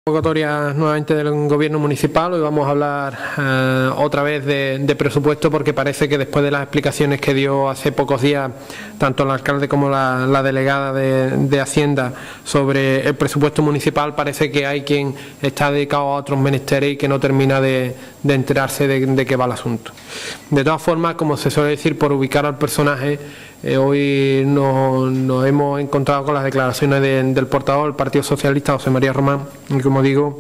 Convocatoria nuevamente del gobierno municipal. Hoy vamos a hablar otra vez de presupuesto, porque parece que después de las explicaciones que dio hace pocos días tanto el alcalde como la delegada de Hacienda sobre el presupuesto municipal, parece que hay quien está dedicado a otros menesteres y que no termina de enterarse de qué va el asunto. De todas formas, como se suele decir, por ubicar al personaje, hoy nos hemos encontrado con las declaraciones del portavoz del Partido Socialista, José María Román, y como digo,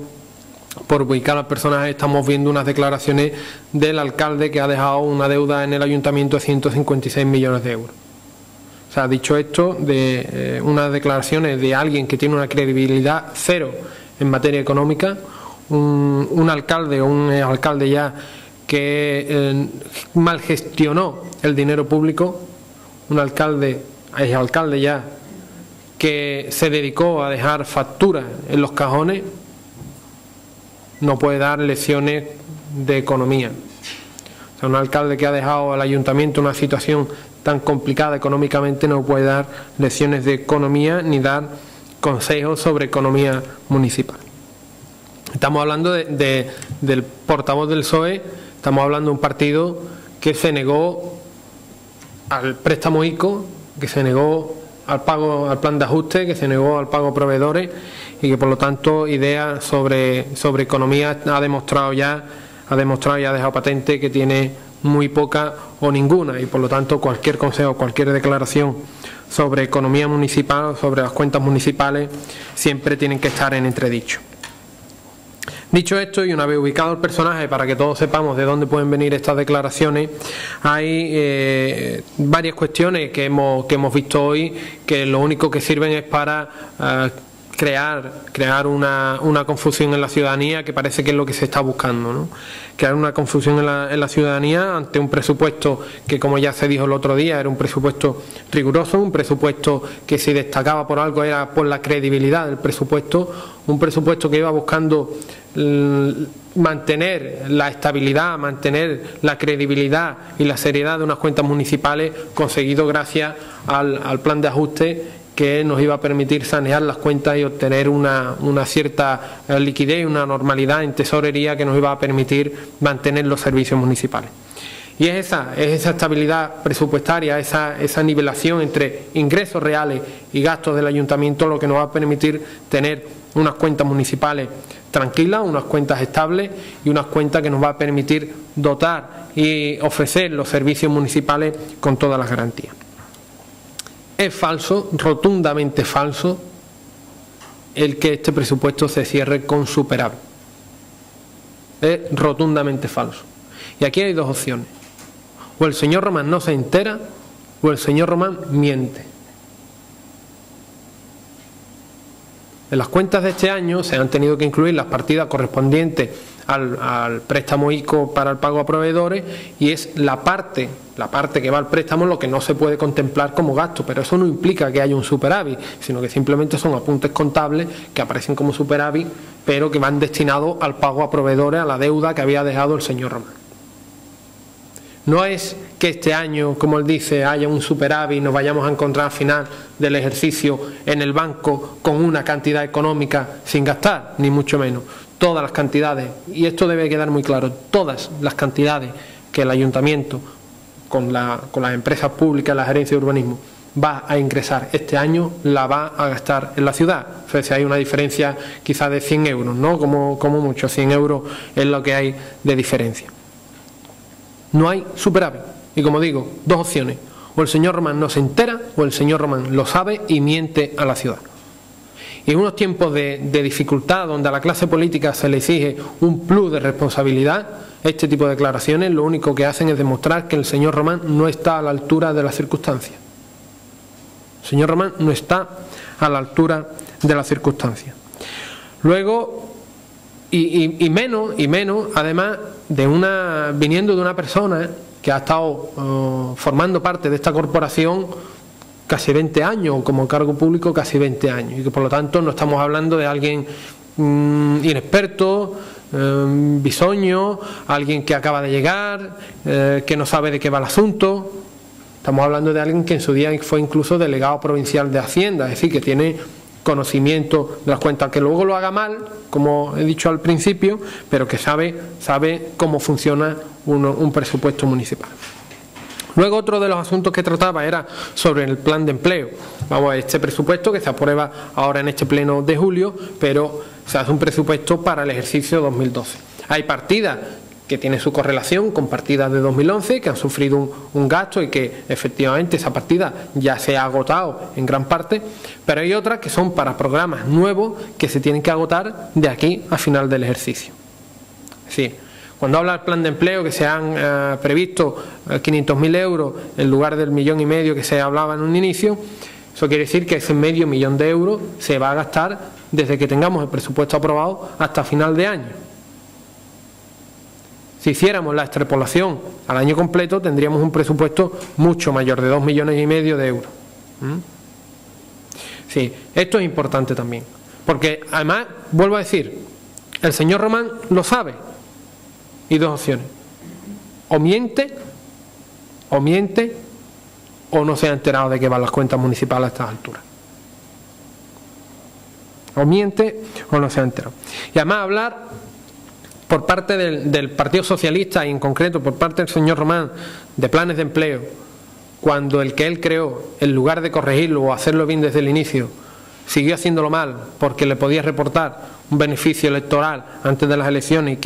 por ubicar al personaje, estamos viendo unas declaraciones del alcalde que ha dejado una deuda en el ayuntamiento de 156 millones de euros. O sea, dicho esto, de unas declaraciones de alguien que tiene una credibilidad cero en materia económica, un alcalde o un alcalde ya que mal gestionó el dinero público, un alcalde, exalcalde ya, que se dedicó a dejar facturas en los cajones, no puede dar lecciones de economía. O sea, un alcalde que ha dejado al ayuntamiento en una situación tan complicada económicamente no puede dar lecciones de economía ni dar consejos sobre economía municipal. Estamos hablando del portavoz del PSOE, estamos hablando de un partido que se negó al préstamo ICO, que se negó al pago, al plan de ajuste, que se negó al pago a proveedores, y que por lo tanto ideas sobre economía ha demostrado ya, ha dejado patente que tiene muy poca o ninguna, y por lo tanto cualquier consejo, cualquier declaración sobre economía municipal, sobre las cuentas municipales, siempre tienen que estar en entredicho. Dicho esto, y una vez ubicado el personaje, para que todos sepamos de dónde pueden venir estas declaraciones, hay varias cuestiones que hemos visto hoy que lo único que sirven es para crear una confusión en la ciudadanía, que parece que es lo que se está buscando, ¿no? Crear una confusión en la ciudadanía ante un presupuesto que, como ya se dijo el otro día, era un presupuesto riguroso, un presupuesto que si destacaba por algo era por la credibilidad del presupuesto, un presupuesto que iba buscando mantener la estabilidad, mantener la credibilidad y la seriedad de unas cuentas municipales, conseguido gracias al plan de ajuste que nos iba a permitir sanear las cuentas y obtener una cierta liquidez y una normalidad en tesorería que nos iba a permitir mantener los servicios municipales. Y es esa estabilidad presupuestaria, esa nivelación entre ingresos reales y gastos del ayuntamiento lo que nos va a permitir tener unas cuentas municipales tranquilas, unas cuentas estables y unas cuentas que nos va a permitir dotar y ofrecer los servicios municipales con todas las garantías. Es falso, rotundamente falso, el que este presupuesto se cierre con superávit. Es rotundamente falso. Y aquí hay dos opciones. O el señor Román no se entera, o el señor Román miente. En las cuentas de este año se han tenido que incluir las partidas correspondientes al préstamo ICO para el pago a proveedores, y es la parte que va al préstamo lo que no se puede contemplar como gasto, pero eso no implica que haya un superávit, sino que simplemente son apuntes contables que aparecen como superávit, pero que van destinados al pago a proveedores, a la deuda que había dejado el señor Román. No es que este año, como él dice, haya un superávit y nos vayamos a encontrar al final del ejercicio en el banco con una cantidad económica sin gastar, ni mucho menos. Todas las cantidades, y esto debe quedar muy claro, todas las cantidades que el ayuntamiento, con las empresas públicas, la gerencia de urbanismo, va a ingresar este año, la va a gastar en la ciudad. O sea, si hay una diferencia quizás de 100 euros, ¿no? Como mucho, 100 euros es lo que hay de diferencia. No hay superávit. Y como digo, dos opciones. O el señor Román no se entera, o el señor Román lo sabe y miente a la ciudad. Y en unos tiempos de dificultad, donde a la clase política se le exige un plus de responsabilidad, este tipo de declaraciones lo único que hacen es demostrar que el señor Román no está a la altura de las circunstancias. El señor Román no está a la altura de las circunstancias. Luego, y menos, además, viniendo de una persona que ha estado formando parte de esta corporación casi 20 años, como cargo público casi 20 años, y que por lo tanto no estamos hablando de alguien inexperto, bisoño, alguien que acaba de llegar, que no sabe de qué va el asunto. Estamos hablando de alguien que en su día fue incluso delegado provincial de Hacienda, es decir, que tiene conocimiento de las cuentas, que luego lo haga mal, como he dicho al principio, pero que sabe cómo funciona un presupuesto municipal. Luego otro de los asuntos que trataba era sobre el plan de empleo. Vamos a ver, este presupuesto que se aprueba ahora en este pleno de julio, pero se hace un presupuesto para el ejercicio 2012. Hay partidas que tienen su correlación con partidas de 2011, que han sufrido un gasto y que efectivamente esa partida ya se ha agotado en gran parte, pero hay otras que son para programas nuevos que se tienen que agotar de aquí a final del ejercicio. Sí. Cuando habla del plan de empleo, que se han previsto 500.000 euros en lugar del 1,5 millones que se hablaba en un inicio, eso quiere decir que ese medio millón de euros se va a gastar desde que tengamos el presupuesto aprobado hasta final de año. Si hiciéramos la extrapolación al año completo, tendríamos un presupuesto mucho mayor, de 2,5 millones de euros. Sí, esto es importante también, porque además, vuelvo a decir, el señor Román lo sabe. Y dos opciones: o miente o no se ha enterado de que van las cuentas municipales a estas alturas. O miente o no se ha enterado. Y además hablar por parte del Partido Socialista y en concreto por parte del señor Román de planes de empleo, cuando el que él creó, en lugar de corregirlo o hacerlo bien desde el inicio, siguió haciéndolo mal porque le podía reportar un beneficio electoral antes de las elecciones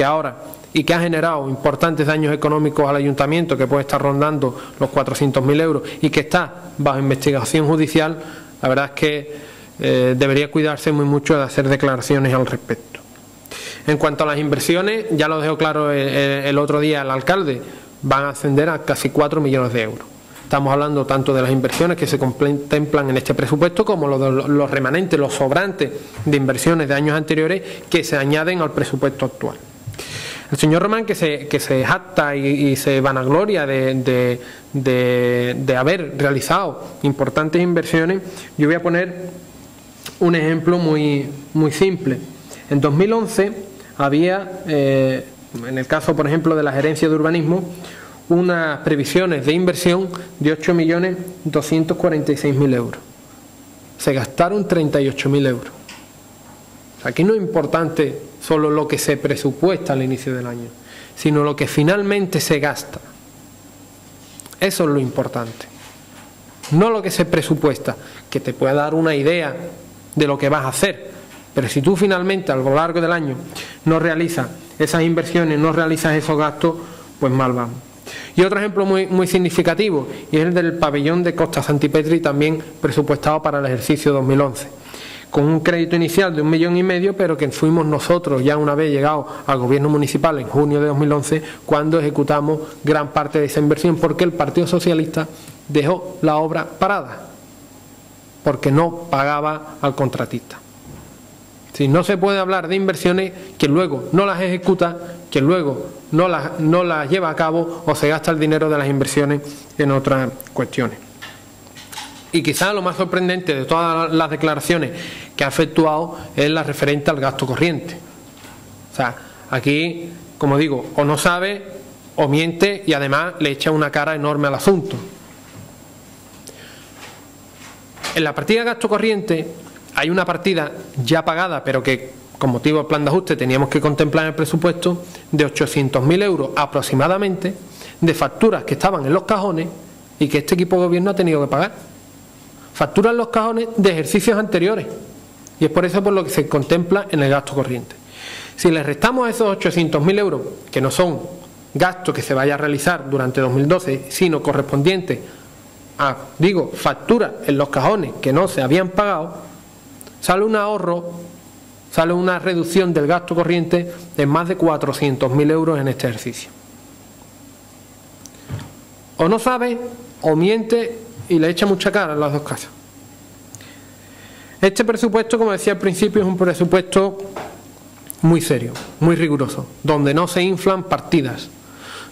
y que ha generado importantes daños económicos al ayuntamiento, que puede estar rondando los 400.000 euros y que está bajo investigación judicial, la verdad es que debería cuidarse muy mucho de hacer declaraciones al respecto. En cuanto a las inversiones, ya lo dejó claro el otro día el alcalde, van a ascender a casi 4 millones de euros. Estamos hablando tanto de las inversiones que se contemplan en este presupuesto como los remanentes, los sobrantes de inversiones de años anteriores que se añaden al presupuesto actual. El señor Román, que se jacta y se vanagloria de haber realizado importantes inversiones, yo voy a poner un ejemplo muy simple. En 2011 había, en el caso por ejemplo de la gerencia de urbanismo, unas previsiones de inversión de 8.246.000 euros. Se gastaron 38.000 euros. Aquí no es importante solo lo que se presupuesta al inicio del año, sino lo que finalmente se gasta. Eso es lo importante. No lo que se presupuesta, que te puede dar una idea de lo que vas a hacer, pero si tú finalmente a lo largo del año no realizas esas inversiones, no realizas esos gastos, pues mal vamos. Y otro ejemplo muy significativo, y es el del pabellón de Costa Santipetri, también presupuestado para el ejercicio 2011. Con un crédito inicial de 1,5 millones, pero que fuimos nosotros ya una vez llegado al gobierno municipal en junio de 2011 cuando ejecutamos gran parte de esa inversión, porque el Partido Socialista dejó la obra parada, porque no pagaba al contratista. Si no se puede hablar de inversiones que luego no las ejecuta, que luego no las lleva a cabo o se gasta el dinero de las inversiones en otras cuestiones. Y quizás lo más sorprendente de todas las declaraciones que ha efectuado es la referente al gasto corriente. O sea, aquí, como digo, o no sabe o miente y además le echa una cara enorme al asunto. En la partida de gasto corriente hay una partida ya pagada, pero que con motivo del plan de ajuste teníamos que contemplar en el presupuesto, de 800.000 euros aproximadamente, de facturas que estaban en los cajones y que este equipo de gobierno ha tenido que pagar. Facturas en los cajones de ejercicios anteriores, y es por eso por lo que se contempla en el gasto corriente. Si le restamos a esos 800.000 euros, que no son gastos que se vaya a realizar durante 2012, sino correspondientes a, facturas en los cajones que no se habían pagado, sale un ahorro, sale una reducción del gasto corriente de más de 400.000 euros en este ejercicio. O no sabe, o miente y le echa mucha cara en las dos casos. Este presupuesto, como decía al principio, es un presupuesto muy serio, muy riguroso, donde no se inflan partidas,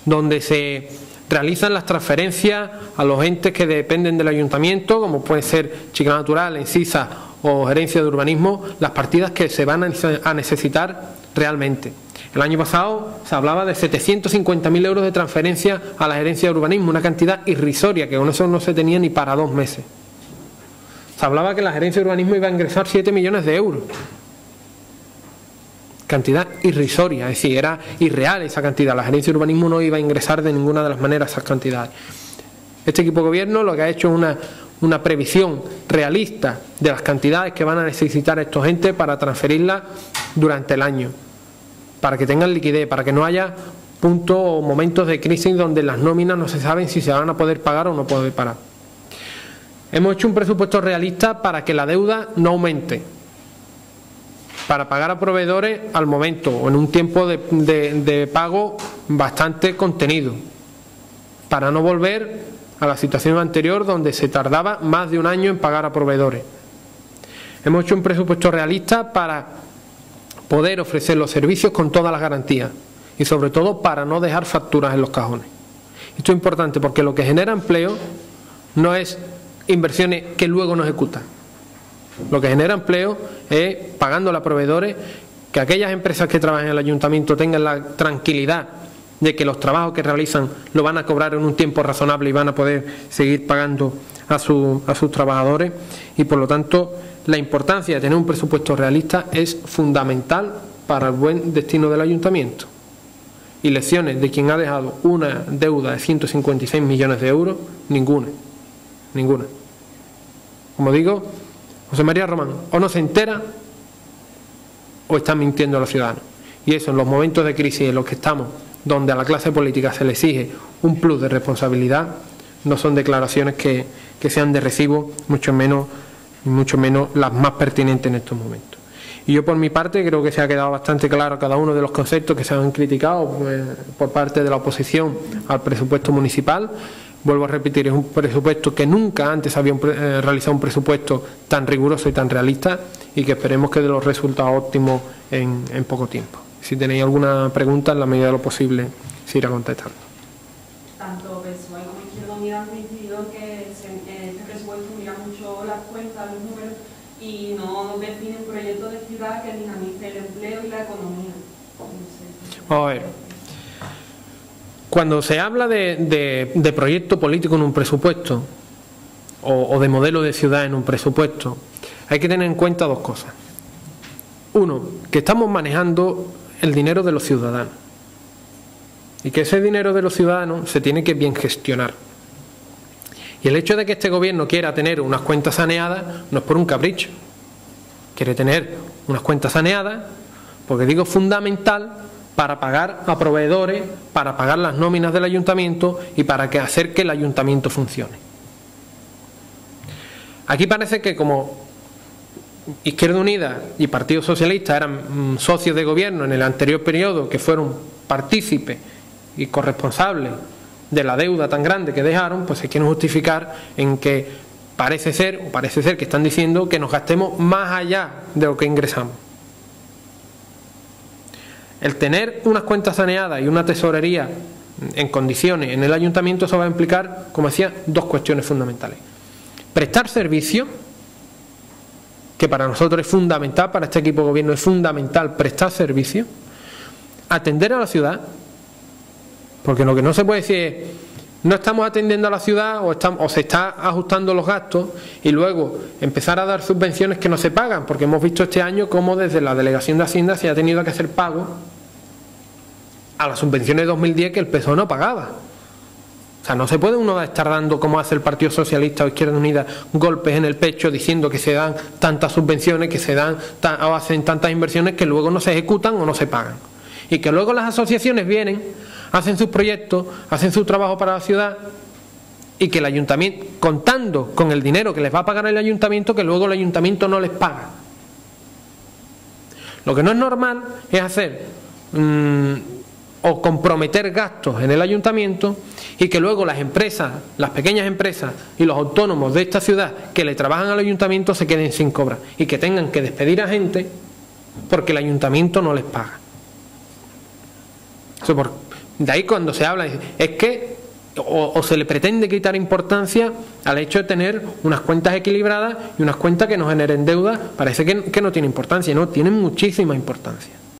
donde se realizan las transferencias a los entes que dependen del ayuntamiento, como puede ser Chiclana Natural, Encisa o Gerencia de Urbanismo, las partidas que se van a necesitar realmente. El año pasado se hablaba de 750.000 euros de transferencia a la Gerencia de Urbanismo, una cantidad irrisoria que con eso no se tenía ni para 2 meses. O Se hablaba que la gerencia de urbanismo iba a ingresar 7 millones de euros. Cantidad irrisoria, es decir, era irreal esa cantidad. La gerencia de urbanismo no iba a ingresar de ninguna de las maneras esas cantidades. Este equipo de gobierno lo que ha hecho es una previsión realista de las cantidades que van a necesitar estos entes para transferirlas durante el año, para que tengan liquidez, para que no haya puntos o momentos de crisis donde las nóminas no se saben si se van a poder pagar o no poder pagar. Hemos hecho un presupuesto realista para que la deuda no aumente, para pagar a proveedores al momento o en un tiempo de pago bastante contenido, para no volver a la situación anterior donde se tardaba más de un año en pagar a proveedores. Hemos hecho un presupuesto realista para poder ofrecer los servicios con todas las garantías y sobre todo para no dejar facturas en los cajones. Esto es importante porque lo que genera empleo no es inversiones que luego no ejecutan. Lo que genera empleo es pagándole a proveedores, que aquellas empresas que trabajan en el ayuntamiento tengan la tranquilidad de que los trabajos que realizan lo van a cobrar en un tiempo razonable y van a poder seguir pagando a sus trabajadores, y por lo tanto la importancia de tener un presupuesto realista es fundamental para el buen destino del ayuntamiento. Y lecciones de quien ha dejado una deuda de 156 millones de euros, ninguna. Como digo, José María Román o no se entera o está mintiendo a los ciudadanos. Y eso en los momentos de crisis en los que estamos, donde a la clase política se le exige un plus de responsabilidad, no son declaraciones que sean de recibo, mucho menos las más pertinentes en estos momentos. Y yo por mi parte creo que se ha quedado bastante claro cada uno de los conceptos que se han criticado por parte de la oposición al presupuesto municipal. Vuelvo a repetir, es un presupuesto que nunca antes había realizado un presupuesto tan riguroso y tan realista, y que esperemos que dé los resultados óptimos en poco tiempo. Si tenéis alguna pregunta, en la medida de lo posible se irá contestando. Tanto PSOE como Izquierda Unida han coincidido que este presupuesto mira mucho las cuentas, los números, y no define un proyecto de ciudad que dinamice el empleo y la economía. A ver, cuando se habla de proyecto político en un presupuesto o de modelo de ciudad en un presupuesto, hay que tener en cuenta dos cosas. Uno, que estamos manejando el dinero de los ciudadanos y que ese dinero de los ciudadanos se tiene que bien gestionar. Y el hecho de que este gobierno quiera tener unas cuentas saneadas no es por un capricho. Quiere tener unas cuentas saneadas porque digo fundamental para pagar a proveedores, para pagar las nóminas del ayuntamiento y para hacer que el ayuntamiento funcione. Aquí parece que como Izquierda Unida y Partido Socialista eran socios de gobierno en el anterior periodo, que fueron partícipes y corresponsables de la deuda tan grande que dejaron, pues se quieren justificar en que parece ser que están diciendo que nos gastemos más allá de lo que ingresamos. El tener unas cuentas saneadas y una tesorería en condiciones en el ayuntamiento, eso va a implicar, como decía, dos cuestiones fundamentales. Prestar servicio, que para nosotros es fundamental, para este equipo de gobierno es fundamental prestar servicio, atender a la ciudad, porque lo que no se puede decir es no estamos atendiendo a la ciudad o se está ajustando los gastos y luego empezar a dar subvenciones que no se pagan, porque hemos visto este año cómo desde la Delegación de Hacienda se ha tenido que hacer pago a las subvenciones de 2010 que el PSOE no pagaba. O sea, no se puede uno estar dando, como hace el Partido Socialista o Izquierda Unida, golpes en el pecho diciendo que se dan tantas subvenciones, que se dan o hacen tantas inversiones que luego no se ejecutan o no se pagan. Y que luego las asociaciones vienen, hacen sus proyectos, hacen su trabajo para la ciudad y que el ayuntamiento, contando con el dinero que les va a pagar el ayuntamiento, que luego el ayuntamiento no les paga. Lo que no es normal es hacer o comprometer gastos en el ayuntamiento y que luego las empresas, las pequeñas empresas y los autónomos de esta ciudad que le trabajan al ayuntamiento se queden sin cobrar y que tengan que despedir a gente porque el ayuntamiento no les paga. Eso de ahí cuando se habla es que o se le pretende quitar importancia al hecho de tener unas cuentas equilibradas y unas cuentas que no generen deuda, parece que no tiene importancia, no, tienen muchísima importancia.